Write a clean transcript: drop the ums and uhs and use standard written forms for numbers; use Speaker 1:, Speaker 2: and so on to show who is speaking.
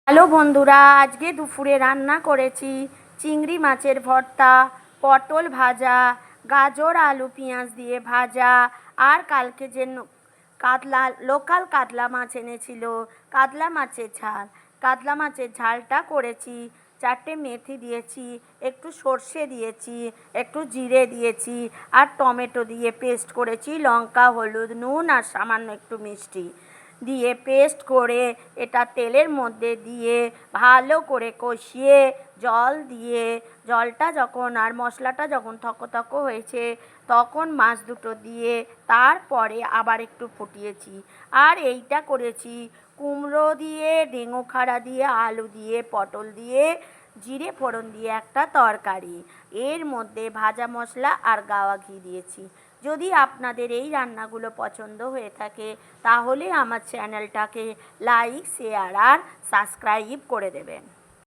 Speaker 1: Hello বন্ধুরা, আজকে দুপুরে রান্না করেছি চিংড়ি মাছের ভর্তা, পটল ভাজা, গাজর আলু পেঁয়াজ দিয়ে ভাজা। আর কালকে যে কাতলা লোকাল কাতলা মাছ এনেছিল, কাতলা মাছের ঝাল। কাতলা মাছের ঝালটা করেছি, 4টে মেথি দিয়েছি, একটু সর্ষে দিয়েছি, একটু জিরে দিয়েছি, আর টমেটো দিয়ে পেস্ট করেছি, লঙ্কা হলুদ নুন আর সামান্য একটু মিষ্টি দিয়ে পেস্ট করে এটা তেলের মধ্যে দিয়ে ভালো করে কষিয়ে জল দিয়ে, জলটা যখন আর মশলাটা যখন থকথক হয়েছে তখন মাছ দুটো দিয়ে তারপরে আবার একটু ফুটিয়েছি। আর এইটা করেছি কুমড়ো দিয়ে, ডেঙ্গু খাড়া দিয়ে, আলু দিয়ে, পটল দিয়ে, জিরে ফোড়ন দিয়ে একটা তরকারি। এর মধ্যে ভাজা মশলা আর গাওয়া ঘি দিয়েছি। যদি আপনাদের এই রান্নাগুলো পছন্দ হয়ে থাকে তাহলে আমার চ্যানেলটাকে লাইক, শেয়ার আর সাবস্ক্রাইব করে দেবেন।